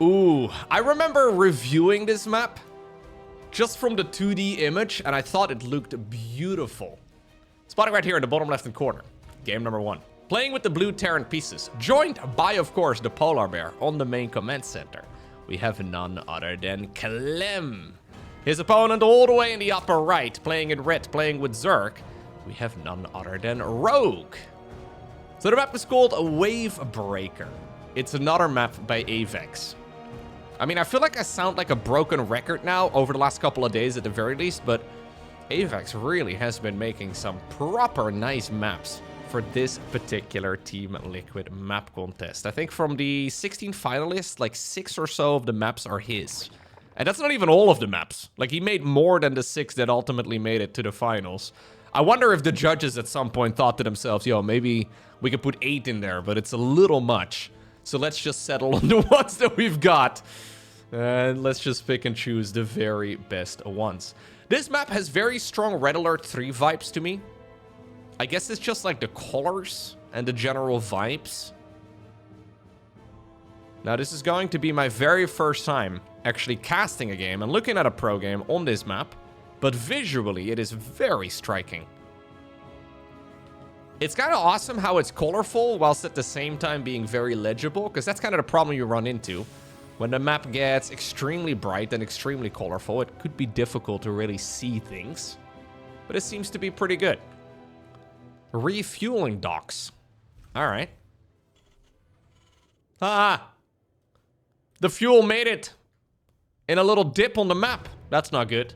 Ooh, I remember reviewing this map just from the 2D image, and I thought it looked beautiful. Spotting right here in the bottom left-hand corner. Game number 1. Playing with the blue Terran pieces, joined by, of course, the polar bear on the main command center. We have none other than Clem. His opponent all the way in the upper right, playing in red, playing with Zerg. We have none other than Rogue. So the map is called Wave Breaker. It's another map by Avex. I mean, I feel like I sound like a broken record now over the last couple of days at the very least, but Avex really has been making some proper nice maps for this particular Team Liquid map contest. I think from the 16 finalists, like 6 or so of the maps are his. And that's not even all of the maps. Like, he made more than the 6 that ultimately made it to the finals. I wonder if the judges at some point thought to themselves, yo, maybe we could put 8 in there, but it's a little much. So let's just settle on the ones that we've got. And let's just pick and choose the very best ones. This map has very strong Red Alert 3 vibes to me. I guess it's just like the colors and the general vibes. Now, this is going to be my very first time actually casting a game and looking at a pro game on this map. But visually, it is very striking. It's kind of awesome how it's colorful whilst at the same time being very legible, because that's kind of the problem you run into. When the map gets extremely bright and extremely colorful, it could be difficult to really see things. But it seems to be pretty good. Refueling docks. Alright. Ah! The fuel made it in a little dip on the map. That's not good.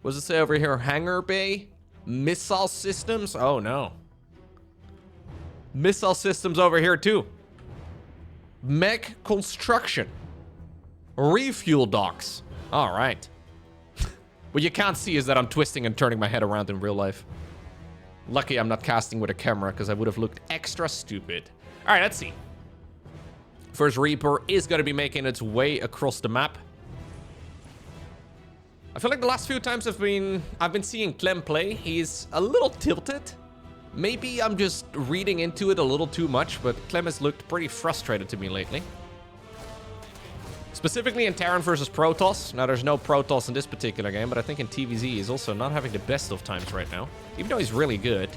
What does it say over here? Hangar bay? Missile systems? Oh no. Missile systems over here too. Mech construction. Refuel docks. All right. What you can't see is that I'm twisting and turning my head around in real life. Lucky I'm not casting with a camera because I would have looked extra stupid. All right, let's see. First Reaper is going to be making its way across the map. I feel like the last few times I've been seeing Clem play, he's a little tilted. Maybe I'm just reading into it a little too much, but Clem has looked pretty frustrated to me lately. Specifically in Terran versus Protoss. Now, there's no Protoss in this particular game, but I think in TVZ he's also not having the best of times right now. Even though he's really good.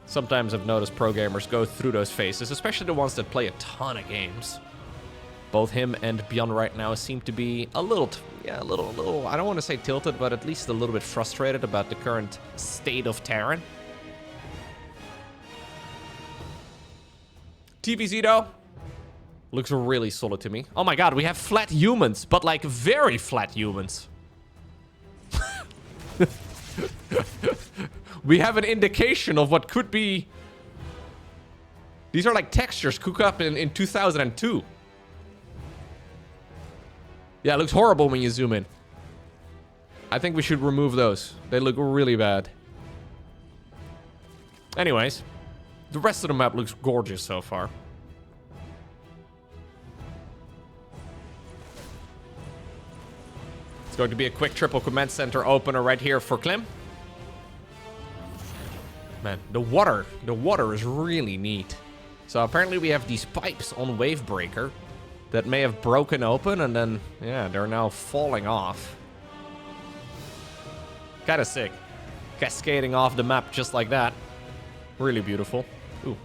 Sometimes I've noticed pro gamers go through those phases, especially the ones that play a ton of games. Both him and Bjorn right now seem to be a little, I don't want to say tilted, but at least a little bit frustrated about the current state of Terran. TVZ though, looks really solid to me. Oh my god, we have flat humans, but like very flat humans. We have an indication of what could be... These are like textures cooked up in 2002. Yeah, it looks horrible when you zoom in. I think we should remove those. They look really bad. Anyways, the rest of the map looks gorgeous so far. It's going to be a quick triple command center opener right here for Clem. Man, the water is really neat. So apparently we have these pipes on Wavebreaker that may have broken open and then, yeah, they're now falling off. Kind of sick. Cascading off the map just like that. Really beautiful. Ooh.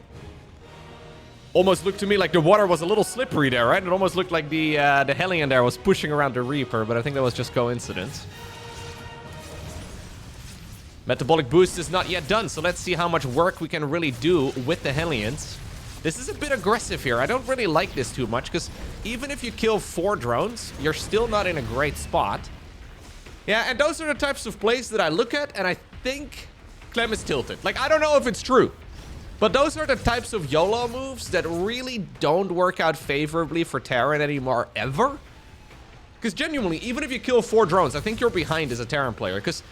Almost looked to me like the water was a little slippery there, right? It almost looked like the Hellion there was pushing around the Reaper, but I think that was just coincidence. Metabolic boost is not yet done, so let's see how much work we can really do with the Hellions. This is a bit aggressive here. I don't really like this too much, because even if you kill 4 drones, you're still not in a great spot. Yeah, and those are the types of plays that I look at, and I think Clem is tilted. Like, I don't know if it's true, but those are the types of YOLO moves that really don't work out favorably for Terran anymore, ever. Because genuinely, even if you kill 4 drones, I think you're behind as a Terran player, because...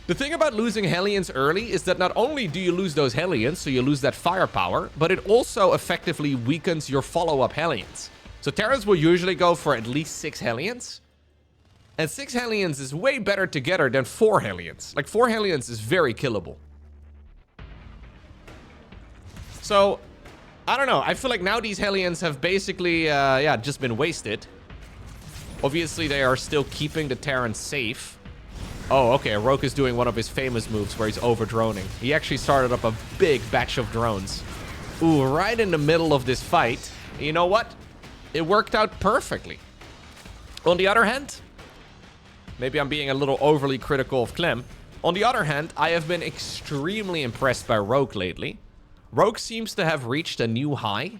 the thing about losing Hellions early is that not only do you lose those Hellions, so you lose that firepower, but it also effectively weakens your follow-up Hellions. So Terrans will usually go for at least 6 Hellions. And 6 Hellions is way better together than 4 Hellions. Like, 4 Hellions is very killable. So, I don't know. I feel like now these Hellions have basically, yeah, just been wasted. Obviously, they are still keeping the Terran safe. Oh, okay. Rogue is doing one of his famous moves where he's over-droning. He actually started up a big batch of drones. Ooh, right in the middle of this fight. You know what? It worked out perfectly. On the other hand, maybe I'm being a little overly critical of Clem. On the other hand, I have been extremely impressed by Rogue lately. Rogue seems to have reached a new high.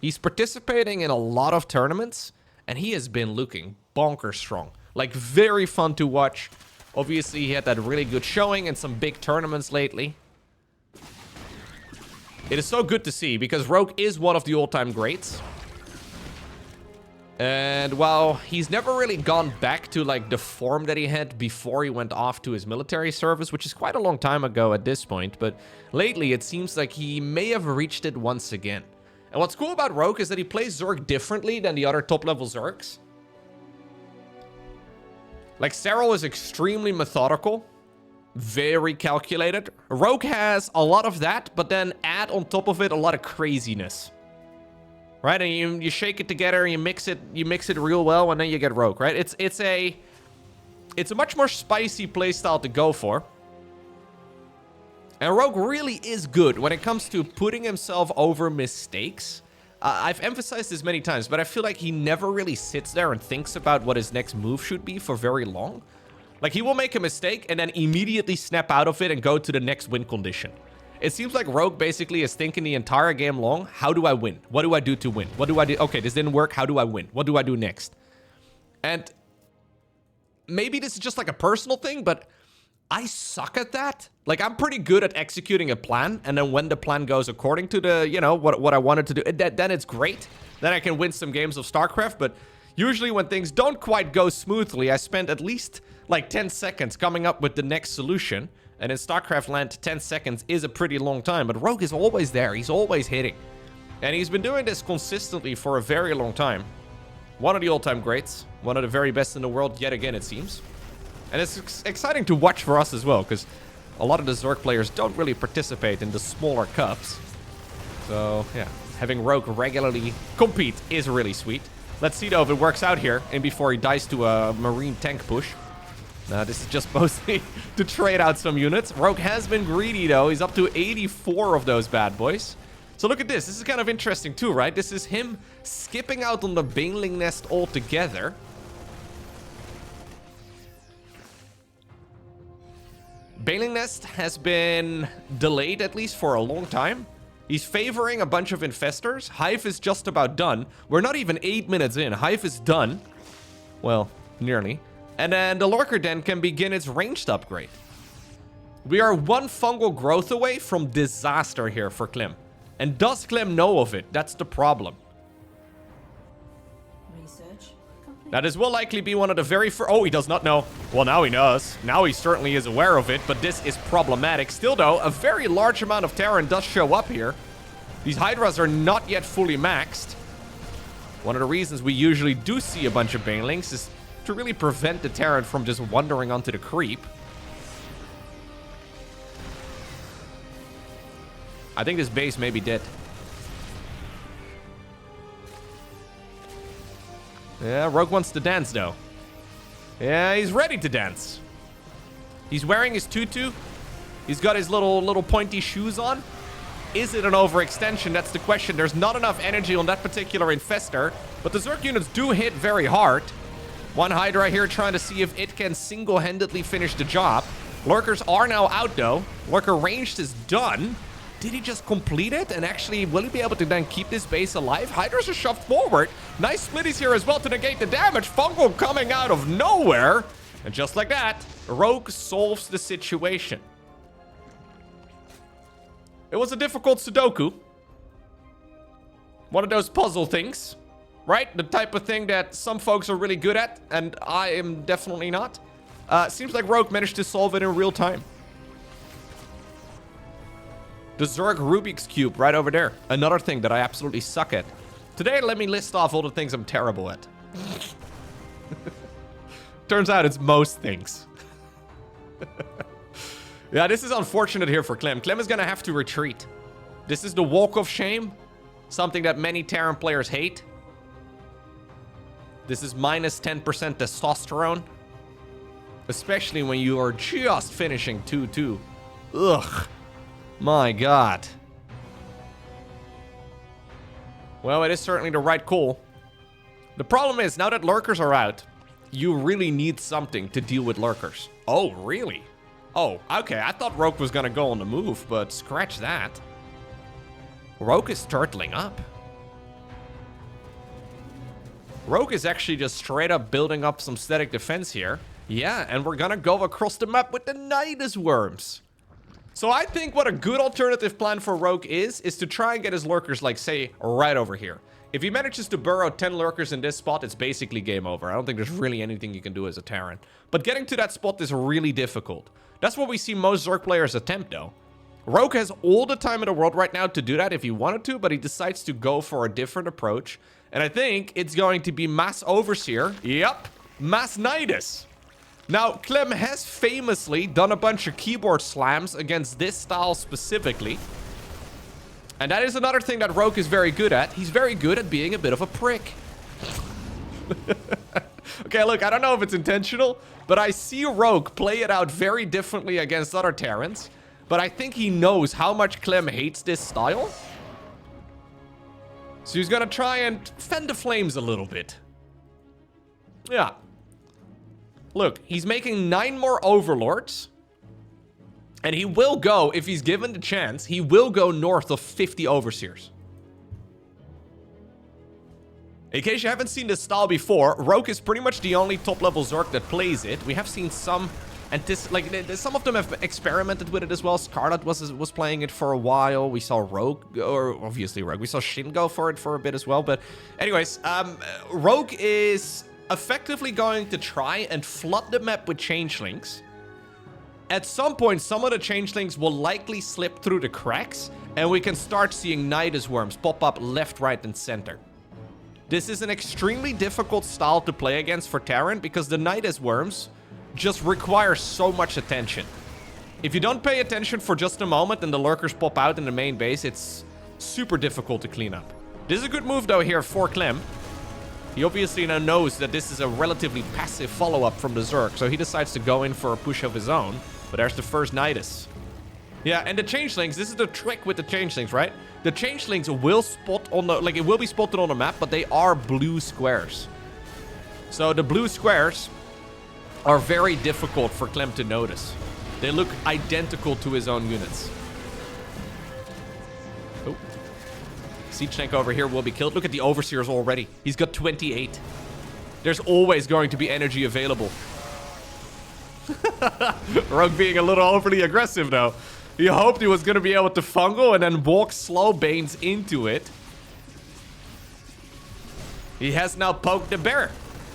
He's participating in a lot of tournaments, and he has been looking bonkers strong. Like, very fun to watch. Obviously, he had that really good showing in some big tournaments lately. It is so good to see, because Rogue is one of the all-time greats. And while he's never really gone back to, like, the form that he had before he went off to his military service, which is quite a long time ago at this point, but lately it seems like he may have reached it once again. And what's cool about Rogue is that he plays Zerg differently than the other top-level Zergs. Like, Serral is extremely methodical, very calculated. Rogue has a lot of that, but then add on top of it a lot of craziness. Right? And you shake it together, you mix it real well, and then you get Rogue, right? It's a much more spicy playstyle to go for. And Rogue really is good when it comes to putting himself over mistakes. I've emphasized this many times, but I feel like he never really sits there and thinks about what his next move should be for very long. Like, he will make a mistake and then immediately snap out of it and go to the next win condition. It seems like Rogue basically is thinking the entire game long, how do I win? What do I do to win? What do I do? Okay, this didn't work. How do I win? What do I do next? And maybe this is just like a personal thing, but I suck at that. Like, I'm pretty good at executing a plan, and then when the plan goes according to the, you know, what I wanted to do, then it's great. Then I can win some games of StarCraft, but usually when things don't quite go smoothly, I spend at least, like, 10 seconds coming up with the next solution. And in StarCraft land, 10 seconds is a pretty long time, but Rogue is always there. He's always hitting. And he's been doing this consistently for a very long time. One of the all-time greats. One of the very best in the world, yet again, it seems. And it's exciting to watch for us as well, because a lot of the Zerg players don't really participate in the smaller cups. So, yeah, having Rogue regularly compete is really sweet. Let's see, though, if it works out here, and before he dies to a Marine tank push. This is just mostly to trade out some units. Rogue has been greedy, though. He's up to 84 of those bad boys. So look at this. This is kind of interesting, too, right? This is him skipping out on the Baneling Nest altogether. Baneling Nest has been delayed, at least for a long time. He's favoring a bunch of infestors. Hive is just about done. We're not even 8 minutes in. Hive is done. Well, nearly. And then the Lurker Den can begin its ranged upgrade. We are one fungal growth away from disaster here for Clem. And does Clem know of it? That's the problem. Research complete. That is will likely be one of the very first... Oh, he does not know. Well, now he knows. Now he certainly is aware of it, but this is problematic. Still, though, a very large amount of Terran does show up here. These Hydras are not yet fully maxed. One of the reasons we usually do see a bunch of Banelings is to really prevent the Terran from just wandering onto the creep. I think this base may be dead. Yeah, Rogue wants to dance, though. Yeah, he's ready to dance. He's wearing his tutu. He's got his little pointy shoes on. Is it an overextension? That's the question. There's not enough energy on that particular infestor, but the Zerg units do hit very hard. One Hydra here trying to see if it can single-handedly finish the job. Lurkers are now out, though. Lurker ranged is done. Did he just complete it? And actually, will he be able to then keep this base alive? Hydras are shoved forward. Nice splitties here as well to negate the damage. Fungal coming out of nowhere. And just like that, Rogue solves the situation. It was a difficult Sudoku. One of those puzzle things. Right? The type of thing that some folks are really good at, and I am definitely not. Seems like Rogue managed to solve it in real time. The Zerg Rubik's Cube right over there. Another thing that I absolutely suck at. Today, let me list off all the things I'm terrible at. Turns out it's most things. Yeah, this is unfortunate here for Clem. Clem is going to have to retreat. This is the walk of shame. Something that many Terran players hate. This is minus 10% testosterone. Especially when you are just finishing 2-2. Ugh. My god. Well, it is certainly the right call. The problem is, now that lurkers are out, you really need something to deal with lurkers. Oh, really? Oh, okay. I thought Rogue was gonna go on the move, but scratch that. Rogue is turtling up. Rogue is actually just straight up building up some static defense here. Yeah, and we're gonna go across the map with the Nidus Worms. So I think what a good alternative plan for Rogue is to try and get his lurkers, like, say, right over here. If he manages to burrow 10 lurkers in this spot, it's basically game over. I don't think there's really anything you can do as a Terran. But getting to that spot is really difficult. That's what we see most Zerg players attempt, though. Rogue has all the time in the world right now to do that if he wanted to, but he decides to go for a different approach. And I think it's going to be Mass Overseer. Yep, Mass Nidus. Now, Clem has famously done a bunch of keyboard slams against this style specifically. And that is another thing that Rogue is very good at. He's very good at being a bit of a prick. Okay, look, I don't know if it's intentional, but I see Rogue play it out very differently against other Terrans. But I think he knows how much Clem hates this style. So he's gonna try and fend the flames a little bit. Yeah. Look, he's making 9 more Overlords. And he will go, if he's given the chance, he will go north of 50 Overseers. In case you haven't seen this style before, Rogue is pretty much the only top-level Zerg that plays it. We have seen some, and this, like, some of them have experimented with it as well. Scarlet was playing it for a while. We saw Rogue, or obviously Rogue. We saw Shin go for it for a bit as well. But anyways, Rogue is effectively going to try and flood the map with changelings. At some point, some of the changelings will likely slip through the cracks, and we can start seeing Nidus Worms pop up left, right, and center. This is an extremely difficult style to play against for Terran because the Nidus Worms just require so much attention. If you don't pay attention for just a moment and the lurkers pop out in the main base, it's super difficult to clean up. This is a good move, though, here for Clem. He obviously now knows that this is a relatively passive follow-up from the Zerg, so he decides to go in for a push of his own. But there's the first Nidus. Yeah, and the changelings, this is the trick with the changelings, right? The changelings will spot on the, like, it will be spotted on the map, but they are blue squares. So the blue squares are very difficult for Clem to notice. They look identical to his own units. Oh. Siege tank over here will be killed. Look at the Overseers already. He's got 28. There's always going to be energy available. Rogue being a little overly aggressive, though. He hoped he was going to be able to fungal and then walk slow Banes into it. He has now poked the bear.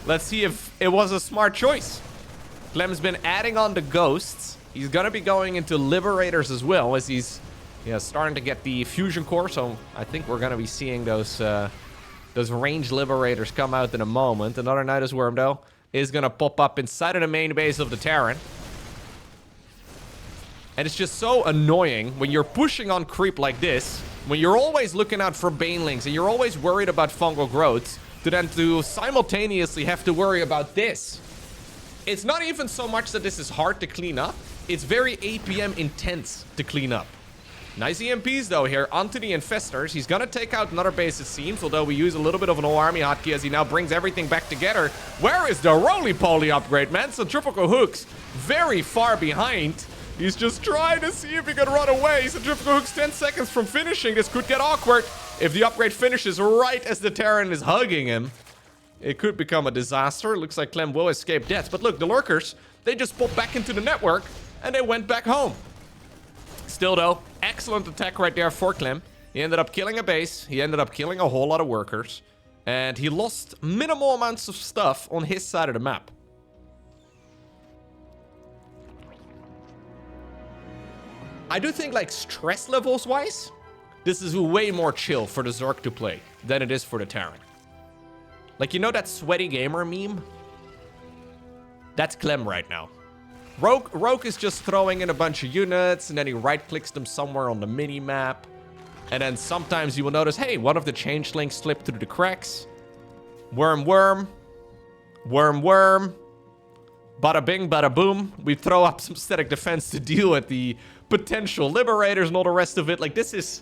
Let's see if it was a smart choice. Clem's been adding on the ghosts. He's going to be going into liberators as well, as he's starting to get the fusion core. So I think we're going to be seeing those ranged liberators come out in a moment. Another Nidus Worm, though, is going to pop up inside of the main base of the Terran. And it's just so annoying when you're pushing on creep like this, when you're always looking out for banelings and you're always worried about fungal growths, to then to simultaneously have to worry about this. It's not even so much that this is hard to clean up, it's very APM intense to clean up. Nice EMPs, though, here onto the Infestors. He's going to take out another base, it seems, although we use a little bit of an all-army hotkey as he now brings everything back together. Where is the roly-poly upgrade, man? Centrifugal Hooks very far behind. He's just trying to see if he can run away. Centrifugal Hooks 10 seconds from finishing. This could get awkward. If the upgrade finishes right as the Terran is hugging him, it could become a disaster. Looks like Clem will escape death. But look, the lurkers, they just popped back into the network and they went back home. Still, though, excellent attack right there for Clem. He ended up killing a base. He ended up killing a whole lot of workers. And he lost minimal amounts of stuff on his side of the map. I do think, like, stress levels wise, this is way more chill for the Zerg to play than it is for the Terran. Like, you know that sweaty gamer meme? That's Clem right now. Rogue is just throwing in a bunch of units, and then he right-clicks them somewhere on the mini-map. And then sometimes you will notice, hey, one of the changelings slipped through the cracks. Worm, worm. Worm, worm. Bada bing, bada boom. We throw up some static defense to deal with the potential liberators and all the rest of it. Like, this is...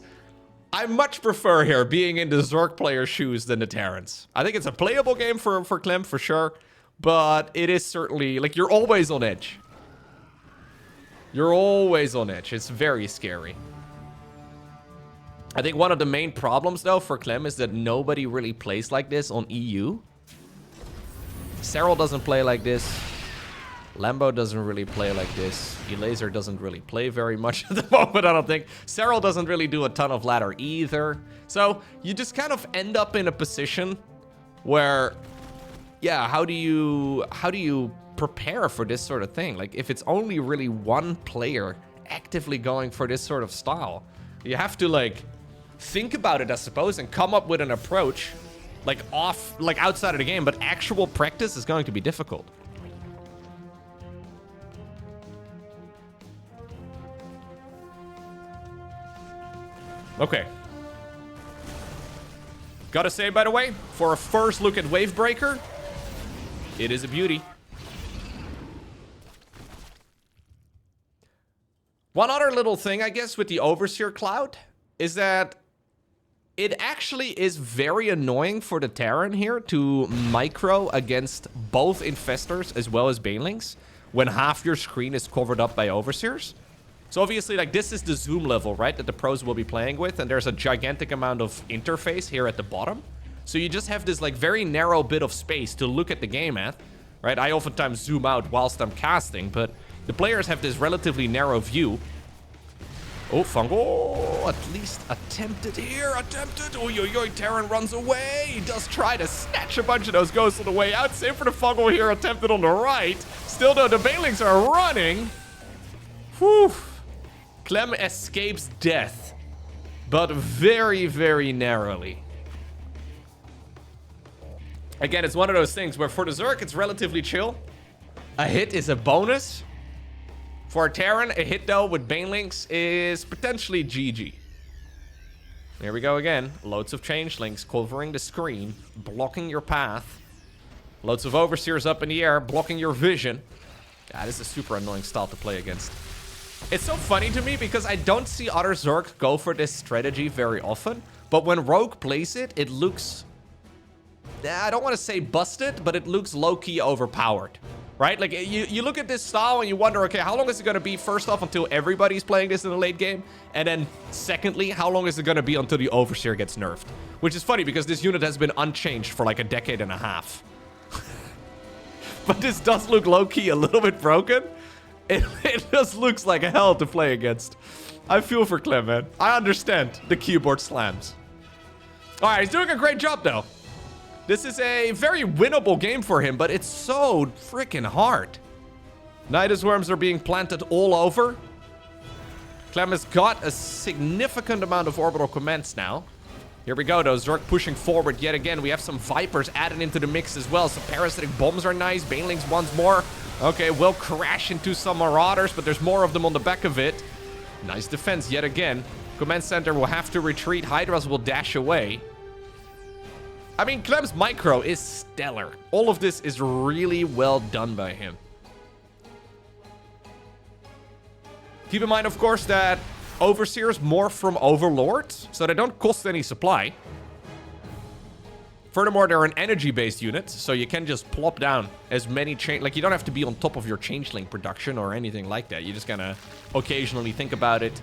I much prefer here being in the Zerg player's shoes than the Terrans. I think it's a playable game for Clem, for sure. But it is certainly... Like, you're always on edge. You're always on edge. It's very scary. I think one of the main problems, though, for Clem is that nobody really plays like this on EU. Serral doesn't play like this. Lambo doesn't really play like this. Elaser doesn't really play very much at the moment, I don't think. Serral doesn't really do a ton of ladder either. So you just kind of end up in a position where, yeah, how do you prepare for this sort of thing? Like, if it's only really one player actively going for this sort of style, you have to, like, think about it, I suppose, and come up with an approach, like, outside of the game, but actual practice is going to be difficult. Okay. Gotta say, by the way, for a first look at Wavebreaker, it is a beauty. One other little thing, I guess, with the Overseer Cloud is that it actually is very annoying for the Terran here to micro against both Infestors as well as Banelings when half your screen is covered up by Overseers. So obviously, like, this is the zoom level, right, that the pros will be playing with, and there's a gigantic amount of interface here at the bottom. So you just have this, like, very narrow bit of space to look at the game at, right? I oftentimes zoom out whilst I'm casting, but the players have this relatively narrow view. Oh, Fungal, at least attempted here, attempted. Oh, yo, Terran runs away. He does try to snatch a bunch of those ghosts on the way out. Same for the Fungal here, attempted on the right. Still, though, the Banelings are running. Whew. Clem escapes death, but very, very narrowly. Again, it's one of those things where for the Zerg, it's relatively chill. A hit is a bonus. For a Terran, a hit, though, with Banelings is potentially GG. Here we go again. Loads of changelings covering the screen, blocking your path. Loads of Overseers up in the air, blocking your vision. Yeah, this is a super annoying style to play against. It's so funny to me because I don't see other Zerg go for this strategy very often. But when Rogue plays it, it looks... I don't want to say busted, but it looks low-key overpowered. Right? Like, you look at this style and you wonder, okay, how long is it going to be, first off, until everybody's playing this in the late game? And then, secondly, how long is it going to be until the Overseer gets nerfed? Which is funny because this unit has been unchanged for like a decade and a half. But this does look low-key a little bit broken. It just looks like hell to play against. I feel for Clem, man. I understand the keyboard slams. Alright, he's doing a great job, though. This is a very winnable game for him, but it's so freaking hard. Nidus Worms are being planted all over. Clem has got a significant amount of orbital commands now. Here we go, though. Zerg pushing forward yet again. We have some Vipers added into the mix as well. Some parasitic bombs are nice. Banelings once more. Okay, we'll crash into some Marauders, but there's more of them on the back of it. Nice defense yet again. Command center will have to retreat. Hydras will dash away. I mean, Clem's micro is stellar. All of this is really well done by him. Keep in mind, of course, that Overseers morph from Overlords, so they don't cost any supply. Furthermore, they're an energy-based unit, so you can just plop down as many like, you don't have to be on top of your changeling production or anything like that. You just gotta occasionally think about it,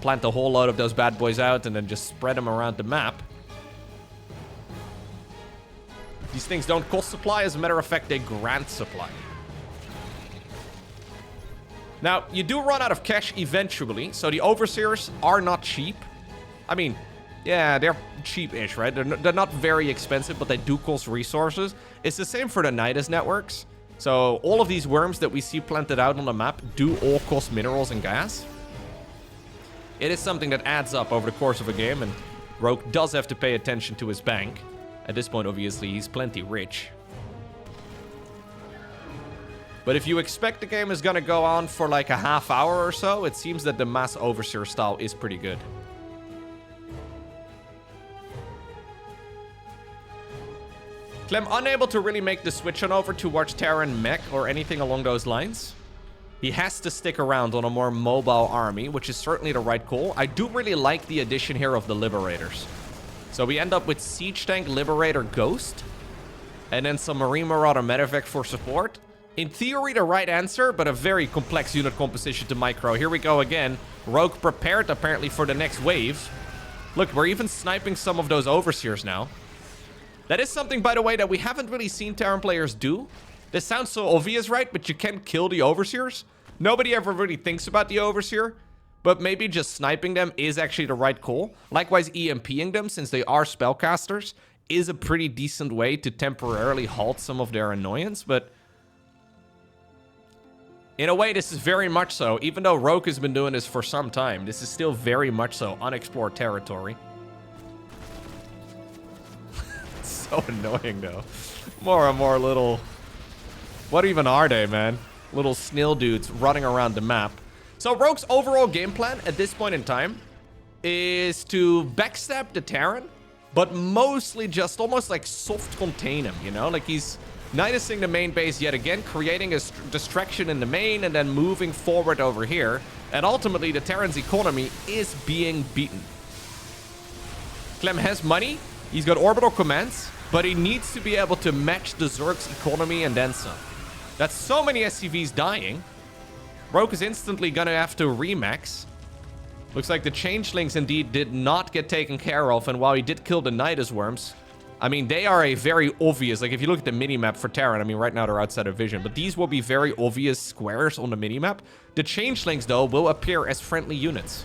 plant a whole load of those bad boys out, and then just spread them around the map. These things don't cost supply. As a matter of fact, they grant supply. Now, you do run out of cash eventually, so the Overseers are not cheap. I mean, yeah, they're cheap-ish, right? They're not very expensive, but they do cost resources. It's the same for the Nidus networks. So all of these worms that we see planted out on the map do all cost minerals and gas. It is something that adds up over the course of a game, and Rogue does have to pay attention to his bank. At this point, obviously, he's plenty rich. But if you expect the game is gonna go on for like a half hour or so, it seems that the mass Overseer style is pretty good. Clem unable to really make the switch on over towards Terran mech or anything along those lines. He has to stick around on a more mobile army, which is certainly the right call. I do really like the addition here of the Liberators. So we end up with Siege Tank, Liberator, Ghost, and then some Marine Marauder Medevac for support. In theory, the right answer, but a very complex unit composition to micro. Here we go again. Rogue prepared, apparently, for the next wave. Look, we're even sniping some of those Overseers now. That is something, by the way, that we haven't really seen Terran players do. This sounds so obvious, right? But you can kill the Overseers. Nobody ever really thinks about the Overseer. But maybe just sniping them is actually the right call. Likewise, EMPing them, since they are spellcasters, is a pretty decent way to temporarily halt some of their annoyance. But in a way, this is very much so. Even though Rogue has been doing this for some time, this is still very much so unexplored territory. So annoying, though. More and more little... What even are they, man? Little snail dudes running around the map. So Rogue's overall game plan at this point in time is to backstab the Terran, but mostly just almost like soft contain him, you know? Like he's nidusing the main base yet again, creating a distraction in the main, and then moving forward over here. And ultimately, the Terran's economy is being beaten. Clem has money. He's got orbital commands. But he needs to be able to match the Zerg's economy and then some. That's so many SCVs dying. Rogue is instantly gonna have to remax. Looks like the Changelings indeed did not get taken care of. And while he did kill the Nidus Worms, I mean, they are a very obvious... Like, if you look at the minimap for Terran, I mean, right now they're outside of vision. But these will be very obvious squares on the minimap. The Changelings, though, will appear as friendly units.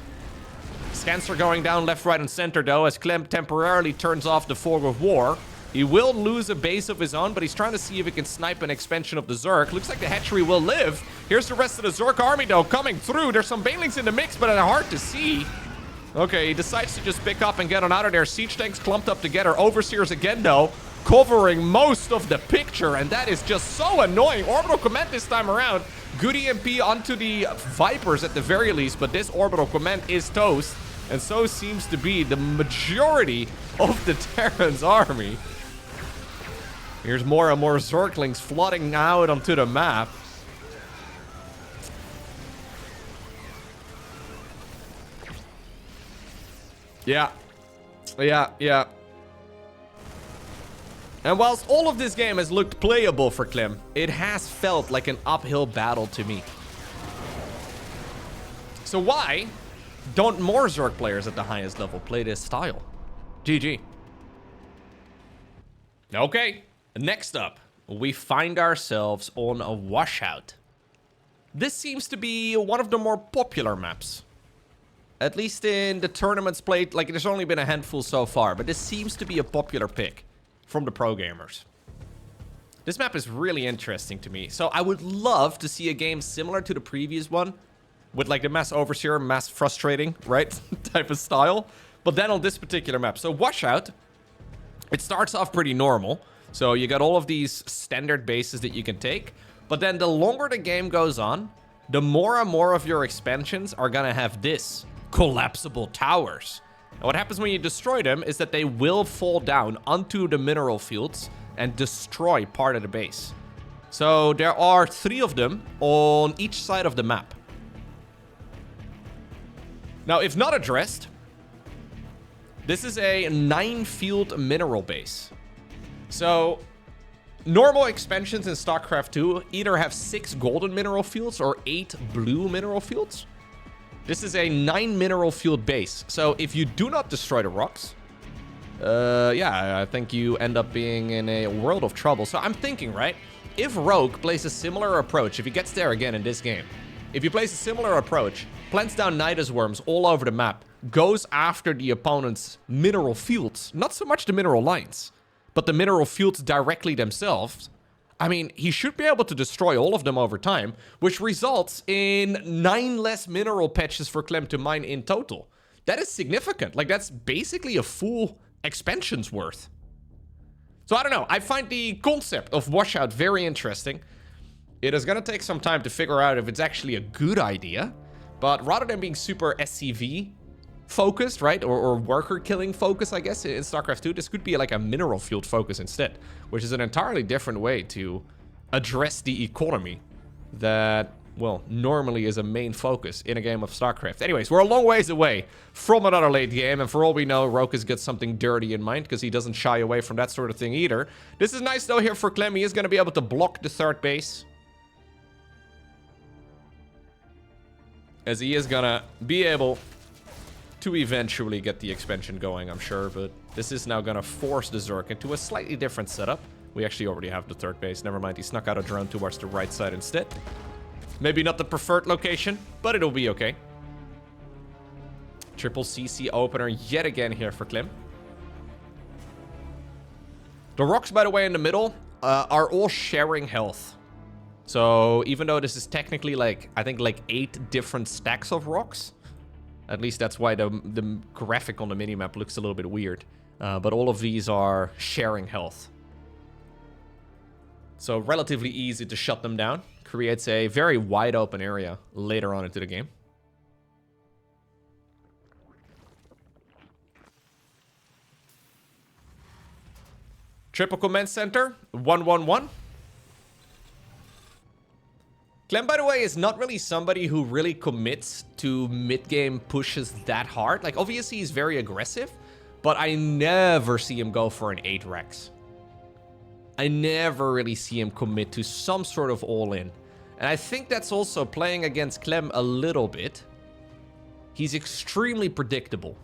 Scans are going down left, right, and center, though, as Clem temporarily turns off the fog of war. He will lose a base of his own, but he's trying to see if he can snipe an expansion of the Zerg. Looks like the hatchery will live. Here's the rest of the Zerg army, though, coming through. There's some Banelings in the mix, but it's hard to see. Okay, he decides to just pick up and get on out of there. Siege tanks clumped up together. Overseers again, though, covering most of the picture, and that is just so annoying. Orbital command this time around. Good EMP onto the Vipers at the very least, but this orbital command is toast, and so seems to be the majority of the Terran's army. Here's more and more Zerglings flooding out onto the map. Yeah. And whilst all of this game has looked playable for Clem, it has felt like an uphill battle to me. So why don't more Zerg players at the highest level play this style? GG. Okay. Next up, we find ourselves on a Washout. This seems to be one of the more popular maps. At least in the tournaments played, like there's only been a handful so far, but this seems to be a popular pick from the pro gamers. This map is really interesting to me. So I would love to see a game similar to the previous one with like the mass overseer, mass frustrating, right? type of style. But then on this particular map. So Washout, it starts off pretty normal. So you got all of these standard bases that you can take. But then the longer the game goes on, the more and more of your expansions are going to have this collapsible towers. And what happens when you destroy them is that they will fall down onto the mineral fields and destroy part of the base. So there are 3 of them on each side of the map. Now, if not addressed, this is a 9-field mineral base. So, normal expansions in StarCraft 2 either have 6 golden mineral fields or 8 blue mineral fields. This is a 9 mineral field base. So, if you do not destroy the rocks, yeah, I think you end up being in a world of trouble. So, I'm thinking, right? If Rogue plays a similar approach, if he gets there again in this game, if he plays a similar approach, plants down Nidus Worms all over the map, goes after the opponent's mineral fields, not so much the mineral lines, but the mineral fields directly themselves, I mean, he should be able to destroy all of them over time, which results in 9 less mineral patches for Clem to mine in total. That is significant. Like, that's basically a full expansion's worth. So, I don't know. I find the concept of Washout very interesting. It is going to take some time to figure out if it's actually a good idea. But rather than being super SCV, focused, right? Or worker killing focus, I guess, in StarCraft 2. This could be like a mineral field focus instead, which is an entirely different way to address the economy that, well, normally is a main focus in a game of StarCraft. Anyways, we're a long ways away from another late game, and for all we know, Roke has got something dirty in mind, because he doesn't shy away from that sort of thing either. This is nice, though, here for Clem. He is going to be able to block the third base, as he is going to be able to eventually get the expansion going, I'm sure, but this is now going to force the Zerg into a slightly different setup. We actually already have the third base. Never mind, he snuck out a drone towards the right side instead. Maybe not the preferred location, but it'll be okay. Triple CC opener yet again here for Clem. The rocks, by the way, in the middle are all sharing health. So even though this is technically like, I think like 8 different stacks of rocks, at least that's why the graphic on the minimap looks a little bit weird. But all of these are sharing health. So relatively easy to shut them down. Creates a very wide open area later on into the game. Triple command center, 1-1-1. Clem, by the way, is not really somebody who really commits to mid-game pushes that hard. Like, obviously, he's very aggressive, but I never see him go for an 8 Rex. I never really see him commit to some sort of all-in. And I think that's also playing against Clem a little bit. He's extremely predictable.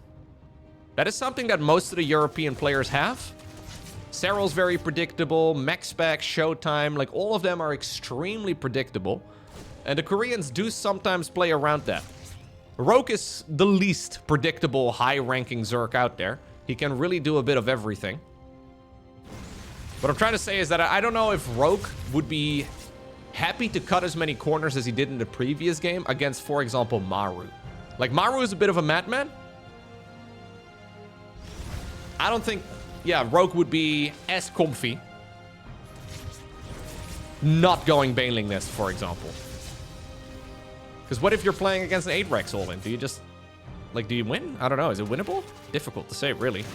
That is something that most of the European players have. Serral's very predictable, MaxPack, Showtime, like all of them are extremely predictable. And the Koreans do sometimes play around that. Roke is the least predictable high-ranking Zerg out there. He can really do a bit of everything. What I'm trying to say is that I don't know if Roke would be happy to cut as many corners as he did in the previous game against, for example, Maru. Like, Maru is a bit of a madman. I don't think, yeah, Roke would be as comfy not going Baneling Nest, for example. Because what if you're playing against an 8 Rex all-in? Do you just, like, do you win? I don't know. Is it winnable? Difficult to say, really.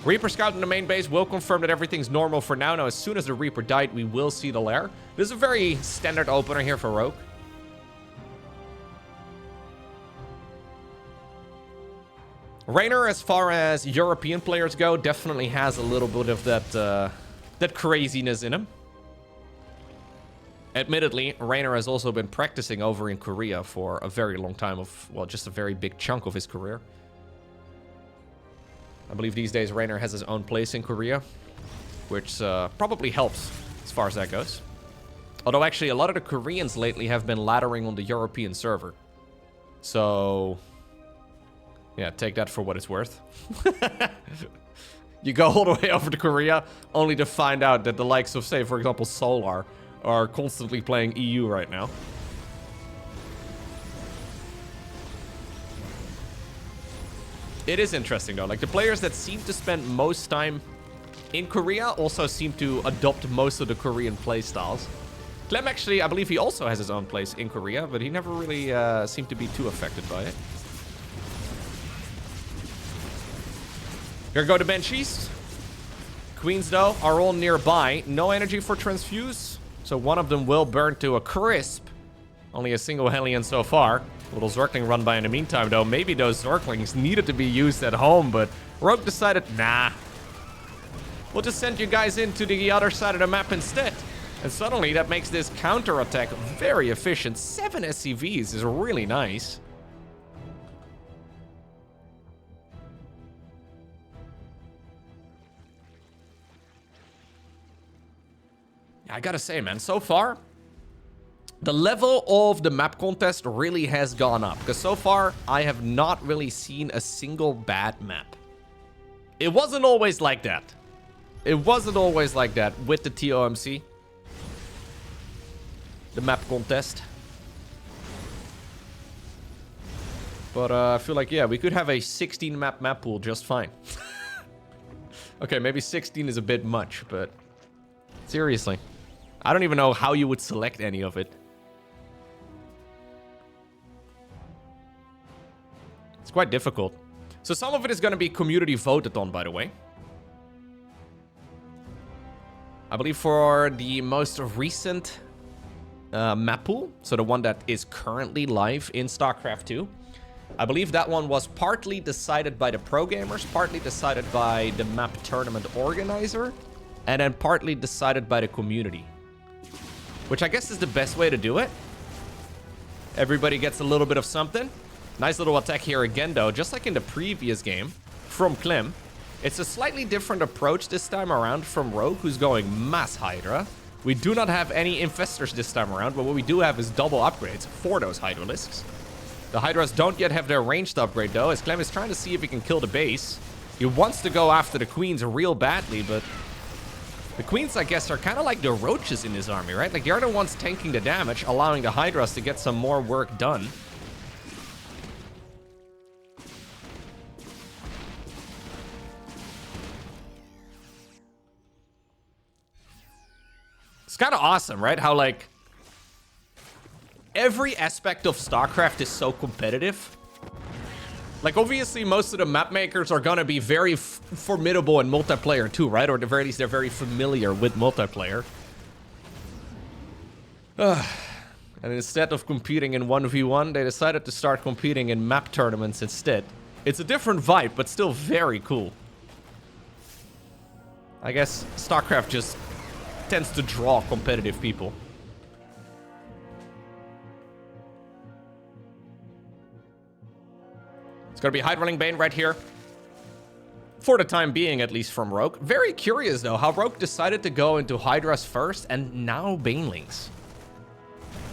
Reaper Scout in the main base will confirm that everything's normal for now. Now, as soon as the Reaper died, we will see the lair. This is a very standard opener here for Roke. Raynor, as far as European players go, definitely has a little bit of that craziness in him. Admittedly, Raynor has also been practicing over in Korea for a very long time of, well, just a very big chunk of his career. I believe these days Raynor has his own place in Korea, which probably helps as far as that goes. Although actually a lot of the Koreans lately have been laddering on the European server. So, yeah, take that for what it's worth. You go all the way over to Korea only to find out that the likes of, say, for example, Solar are constantly playing EU right now. It is interesting, though. Like, the players that seem to spend most time in Korea also seem to adopt most of the Korean playstyles. Clem, actually, I believe he also has his own place in Korea, but he never really seemed to be too affected by it. Here go the Banshees. Queens, though, are all nearby. No energy for Transfuse, so one of them will burn to a crisp. Only a single Hellion so far. A little Zergling run by in the meantime, though. Maybe those Zerglings needed to be used at home, but Roke decided, nah. We'll just send you guys into the other side of the map instead. And suddenly that makes this counter-attack very efficient. 7 SCVs is really nice. I gotta say, man, so far, the level of the map contest really has gone up. Because so far, I have not really seen a single bad map. It wasn't always like that. It wasn't always like that with the TOMC. The map contest. But I feel like, yeah, we could have a 16 map pool just fine. Okay, maybe 16 is a bit much, but seriously. I don't even know how you would select any of it. It's quite difficult. So some of it is going to be community voted on, by the way. I believe for the most recent map pool, so the one that is currently live in StarCraft 2, I believe that one was partly decided by the pro gamers, partly decided by the map tournament organizer, and then partly decided by the community. Which I guess is the best way to do it. Everybody gets a little bit of something. Nice little attack here again, though, just like in the previous game from Clem. It's a slightly different approach this time around from Rogue, who's going mass Hydra. We do not have any infestors this time around, but what we do have is double upgrades for those Hydralisks. The Hydras don't yet have their ranged upgrade, though, as Clem is trying to see if he can kill the base. He wants to go after the Queens real badly, but the Queens, I guess, are kind of like the roaches in his army, right? Like, they're the ones tanking the damage, allowing the Hydras to get some more work done. It's kind of awesome, right? How, like, every aspect of StarCraft is so competitive. Like, obviously, most of the map makers are going to be very formidable in multiplayer too, right? Or at the very least, they're very familiar with multiplayer. And instead of competing in 1v1, they decided to start competing in map tournaments instead. It's a different vibe, but still very cool. I guess StarCraft just tends to draw competitive people. It's going to be Hydra Bane right here. For the time being, at least from Rogue. Very curious, though, how Rogue decided to go into Hydras first and now Banelings.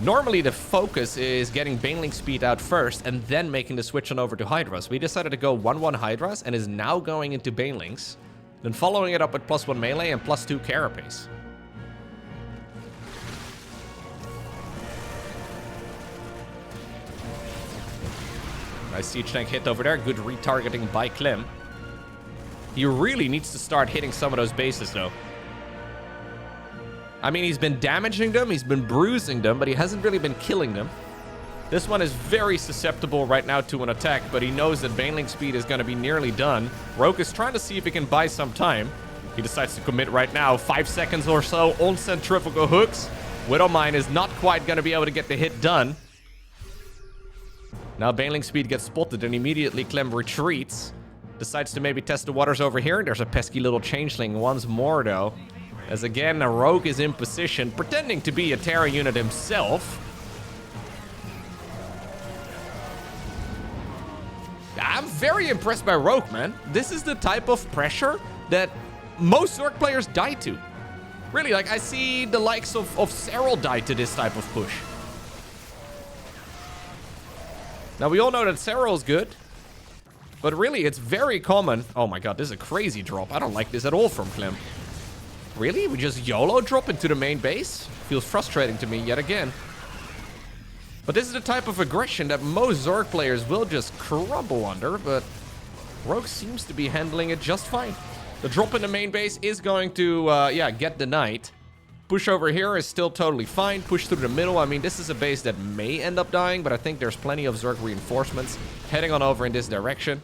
Normally, the focus is getting Baneling speed out first and then making the switch on over to Hydras. We decided to go 1-1 Hydras and is now going into Banelings. Then following it up with +1 melee and +2 carapace. Nice siege tank hit over there. Good retargeting by Clem. He really needs to start hitting some of those bases, though. I mean, he's been damaging them, he's been bruising them, but he hasn't really been killing them. This one is very susceptible right now to an attack, but he knows that Baneling speed is going to be nearly done. Rogue is trying to see if he can buy some time. He decides to commit right now. 5 seconds or so on centrifugal hooks. Widowmine is not quite going to be able to get the hit done. Now Baneling speed gets spotted and immediately Clem retreats. Decides to maybe test the waters over here. There's a pesky little changeling once more, though. As again, a Rogue is in position, pretending to be a Terra unit himself. I'm very impressed by Rogue, man. This is the type of pressure that most Zerg players die to. Really, like, I see the likes of Serral die to this type of push. Now, we all know that Serral is good. But really, it's very common. Oh my god, this is a crazy drop. I don't like this at all from Clem. Really? We just YOLO drop into the main base? Feels frustrating to me yet again. But this is the type of aggression that most Zerg players will just crumble under, but Rogue seems to be handling it just fine. The drop in the main base is going to, get denied. Push over here is still totally fine. Push through the middle. I mean, this is a base that may end up dying, but I think there's plenty of Zerg reinforcements heading on over in this direction.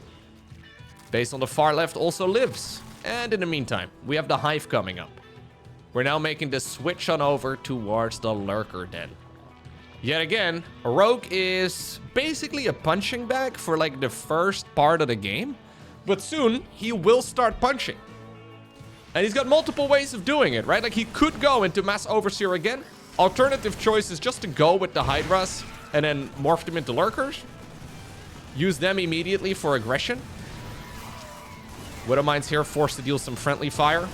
Base on the far left also lives. And in the meantime, we have the Hive coming up. We're now making the switch on over towards the Lurker Den. Yet again, Rogue is basically a punching bag for like the first part of the game. But soon, he will start punching. And he's got multiple ways of doing it, right? Like, he could go into Mass Overseer again. Alternative choice is just to go with the Hydras and then morph them into Lurkers. Use them immediately for aggression. Widowmine's here, forced to deal some friendly fire.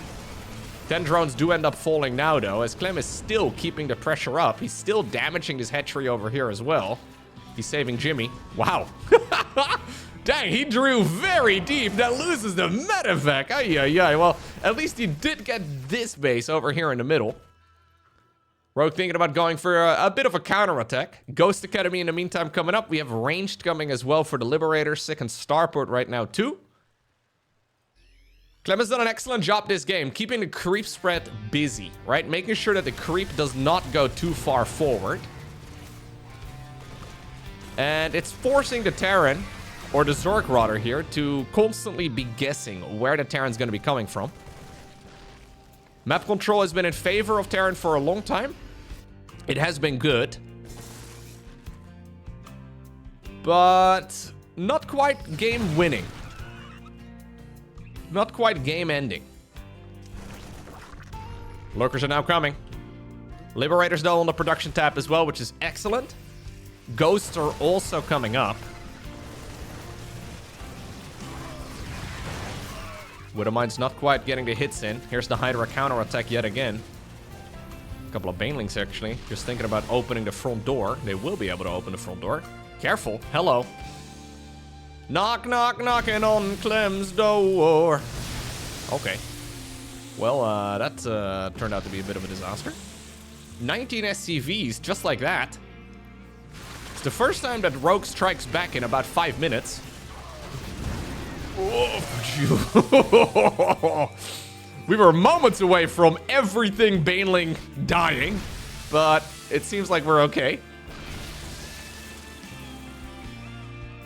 10 drones do end up falling now, though, as Clem is still keeping the pressure up. He's still damaging his hatchery over here as well. He's saving Jimmy. Wow. Dang, he drew very deep. That loses the medevac. Ay. Well, at least he did get this base over here in the middle. Rogue thinking about going for a bit of a counterattack. Ghost Academy in the meantime coming up. We have ranged coming as well for the Liberator. Second starport right now too. Clem has done an excellent job this game, keeping the creep spread busy, right? Making sure that the creep does not go too far forward. And it's forcing the Terran or the Zerg rather here, to constantly be guessing where the Terran's going to be coming from. Map control has been in favor of Terran for a long time. It has been good. But not quite game winning. Not quite game ending. Lurkers are now coming. Liberators though on the production tab as well, which is excellent. Ghosts are also coming up. Widowmine's not quite getting the hits in. Here's the Hydra counterattack yet again. A couple of Banelings actually. Just thinking about opening the front door. They will be able to open the front door. Careful. Hello. Knock, knock, knocking on Clem's door. Okay. Well, that turned out to be a bit of a disaster. 19 SCVs, just like that. It's the first time that Rogue strikes back in about 5 minutes. Oh, we were moments away from everything Baneling dying, but it seems like we're okay.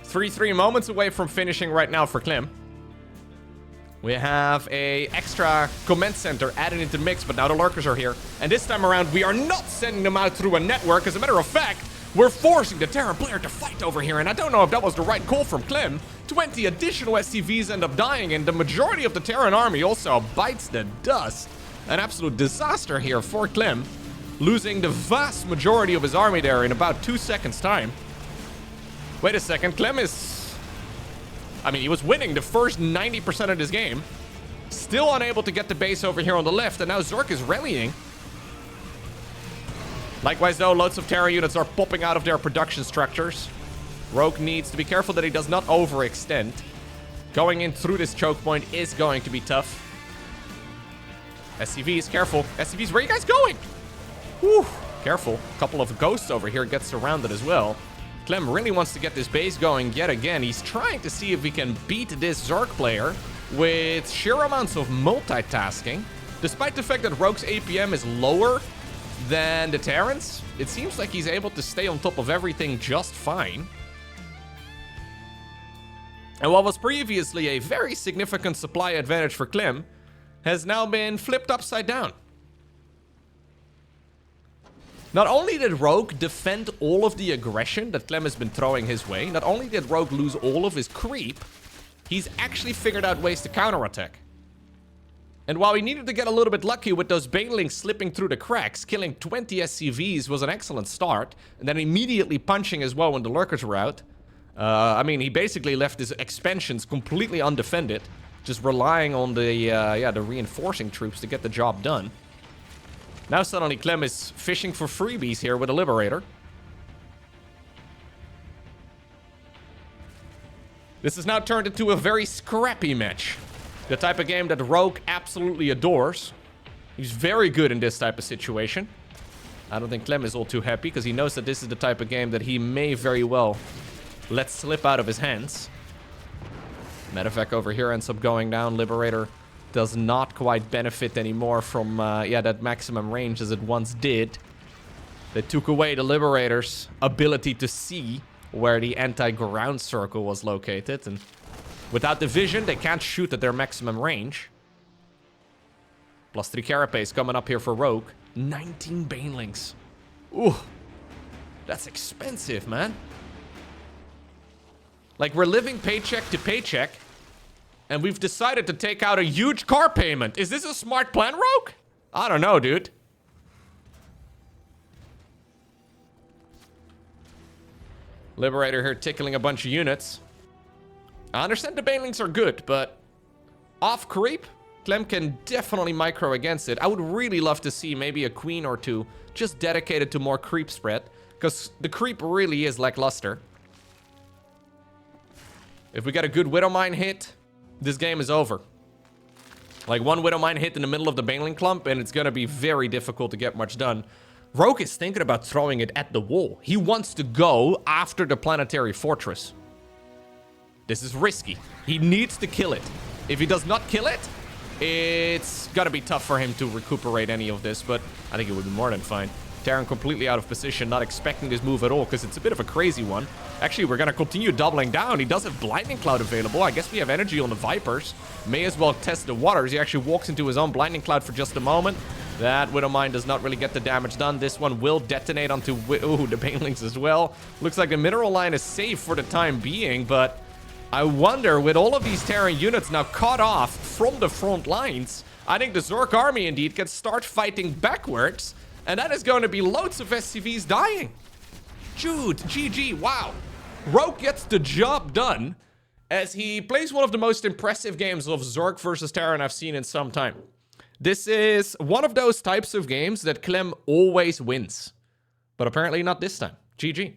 3-3 moments away from finishing right now for Clem. We have a extra command center added into the mix, but now the Lurkers are here. And this time around, we are not sending them out through a network. As a matter of fact, we're forcing the Terran player to fight over here, and I don't know if that was the right call from Clem. 20 additional SCVs end up dying, and the majority of the Terran army also bites the dust. An absolute disaster here for Clem, losing the vast majority of his army there in about 2 seconds' time. Wait a second, Clem is... I mean, he was winning the first 90% of this game. Still unable to get the base over here on the left, and now Zerg is rallying. Likewise, though, loads of Terran units are popping out of their production structures. Rogue needs to be careful that he does not overextend. Going in through this choke point is going to be tough. SCVs, careful. SCVs, where are you guys going? Whew, careful. A couple of ghosts over here get surrounded as well. Clem really wants to get this base going yet again. He's trying to see if he can beat this Zerg player with sheer amounts of multitasking. Despite the fact that Rogue's APM is lower than the Terrans, it seems like he's able to stay on top of everything just fine. And what was previously a very significant supply advantage for Clem has now been flipped upside down. Not only did Rogue defend all of the aggression that Clem has been throwing his way, not only did Rogue lose all of his creep, he's actually figured out ways to counterattack. And while he needed to get a little bit lucky with those Banelings slipping through the cracks, killing 20 SCVs was an excellent start, and then immediately punching as well when the Lurkers were out. I mean, he basically left his expansions completely undefended, just relying on the reinforcing troops to get the job done. Now suddenly Clem is fishing for freebies here with a Liberator. This has now turned into a very scrappy match. The type of game that Rogue absolutely adores. He's very good in this type of situation. I don't think Clem is all too happy because he knows that this is the type of game that he may very well let slip out of his hands. Medevac over here ends up going down. Liberator does not quite benefit anymore from that maximum range as it once did. They took away the Liberator's ability to see where the anti-ground circle was located, and without the vision, they can't shoot at their maximum range. +3 carapace coming up here for Rogue. 19 Banelings. Ooh, that's expensive, man. Like, we're living paycheck to paycheck, and we've decided to take out a huge car payment. Is this a smart plan, Rogue? I don't know, dude. Liberator here tickling a bunch of units. I understand the Banelings are good, but off creep, Clem can definitely micro against it. I would really love to see maybe a queen or two just dedicated to more creep spread, because the creep really is lackluster. If we get a good Widowmine hit, this game is over. Like, one Widowmine hit in the middle of the Baneling clump, and it's gonna be very difficult to get much done. Rogue is thinking about throwing it at the wall. He wants to go after the planetary fortress. This is risky. He needs to kill it. If he does not kill it, it's gonna be tough for him to recuperate any of this, but I think it would be more than fine. Terran completely out of position, not expecting this move at all, because it's a bit of a crazy one. Actually, we're going to continue doubling down. He does have Blinding Cloud available. I guess we have energy on the Vipers. May as well test the waters. He actually walks into his own Blinding Cloud for just a moment. That Widowmine does not really get the damage done. This one will detonate onto the Banelings as well. Looks like the mineral line is safe for the time being, but I wonder, with all of these Terran units now cut off from the front lines, I think the Zerg army indeed can start fighting backwards. And that is going to be loads of SCVs dying. Dude, GG, wow. Rogue gets the job done as he plays one of the most impressive games of Zerg versus Terran I've seen in some time. This is one of those types of games that Clem always wins. But apparently not this time. GG.